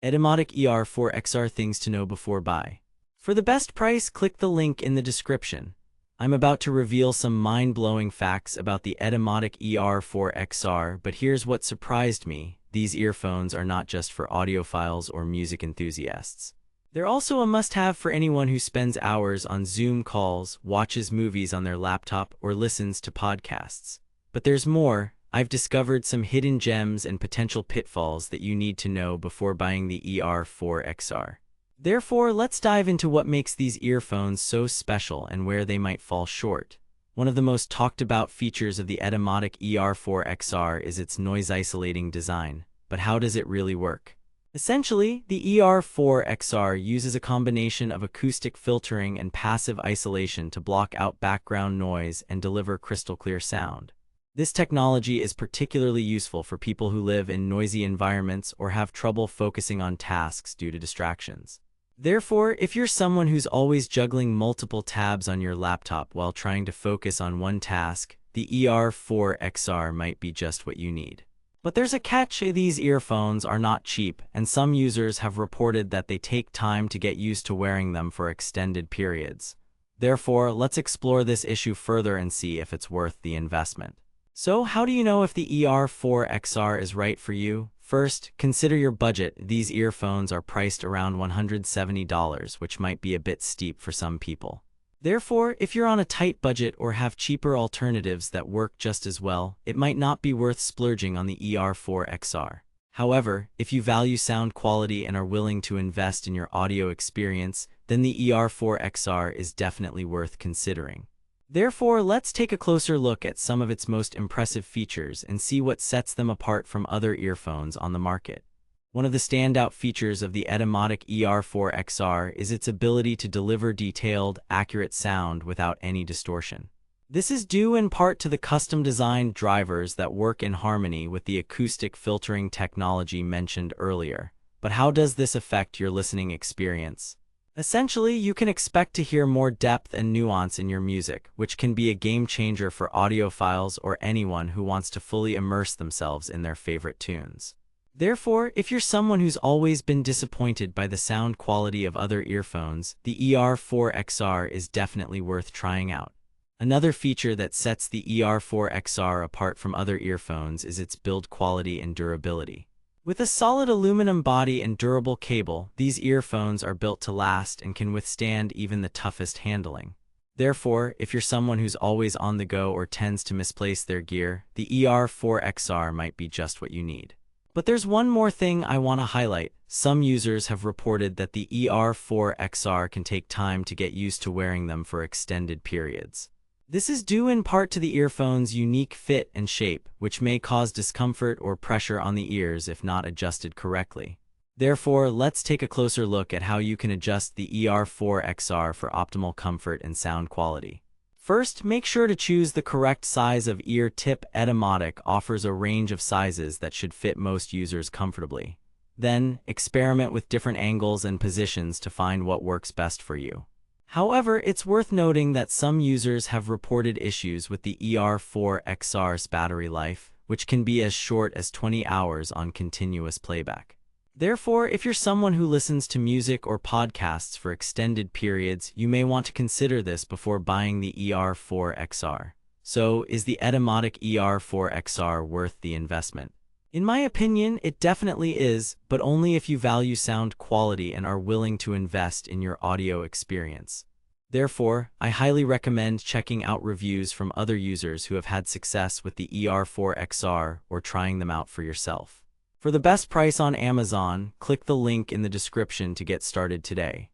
Etymotic ER4XR things to know before buy. For the best price, click the link in the description. I'm about to reveal some mind-blowing facts about the Etymotic ER4XR, but here's what surprised me. These earphones are not just for audiophiles or music enthusiasts. They're also a must-have for anyone who spends hours on Zoom calls, watches movies on their laptop, or listens to podcasts. But there's more. I've discovered some hidden gems and potential pitfalls that you need to know before buying the ER4XR. Therefore, let's dive into what makes these earphones so special and where they might fall short. One of the most talked about features of the Etymotic ER4XR is its noise-isolating design. But how does it really work? Essentially, the ER4XR uses a combination of acoustic filtering and passive isolation to block out background noise and deliver crystal-clear sound. This technology is particularly useful for people who live in noisy environments or have trouble focusing on tasks due to distractions. Therefore, if you're someone who's always juggling multiple tabs on your laptop while trying to focus on one task, the ER4XR might be just what you need. But there's a catch. These earphones are not cheap, and some users have reported that they take time to get used to wearing them for extended periods. Therefore, let's explore this issue further and see if it's worth the investment. So, how do you know if the ER4XR is right for you? First, consider your budget. These earphones are priced around $170, which might be a bit steep for some people. Therefore, if you're on a tight budget or have cheaper alternatives that work just as well, it might not be worth splurging on the ER4XR. However, if you value sound quality and are willing to invest in your audio experience, then the ER4XR is definitely worth considering. Therefore, let's take a closer look at some of its most impressive features and see what sets them apart from other earphones on the market. One of the standout features of the Etymotic ER4XR is its ability to deliver detailed, accurate sound without any distortion. This is due in part to the custom-designed drivers that work in harmony with the acoustic filtering technology mentioned earlier. But how does this affect your listening experience? Essentially, you can expect to hear more depth and nuance in your music, which can be a game-changer for audiophiles or anyone who wants to fully immerse themselves in their favorite tunes. Therefore, if you're someone who's always been disappointed by the sound quality of other earphones, the ER4XR is definitely worth trying out. Another feature that sets the ER4XR apart from other earphones is its build quality and durability. With a solid aluminum body and durable cable, these earphones are built to last and can withstand even the toughest handling. Therefore, if you're someone who's always on the go or tends to misplace their gear, the ER4XR might be just what you need. But there's one more thing I want to highlight. Some users have reported that the ER4XR can take time to get used to wearing them for extended periods. This is due in part to the earphone's unique fit and shape, which may cause discomfort or pressure on the ears if not adjusted correctly. Therefore, let's take a closer look at how you can adjust the ER4XR for optimal comfort and sound quality. First, make sure to choose the correct size of ear tip. Etymotic offers a range of sizes that should fit most users comfortably. Then, experiment with different angles and positions to find what works best for you. However, it's worth noting that some users have reported issues with the ER4XR's battery life, which can be as short as 20 hours on continuous playback. Therefore, if you're someone who listens to music or podcasts for extended periods, you may want to consider this before buying the ER4XR. So, is the Etymotic ER4XR worth the investment? In my opinion, it definitely is, but only if you value sound quality and are willing to invest in your audio experience. Therefore, I highly recommend checking out reviews from other users who have had success with the ER4XR or trying them out for yourself. For the best price on Amazon, click the link in the description to get started today.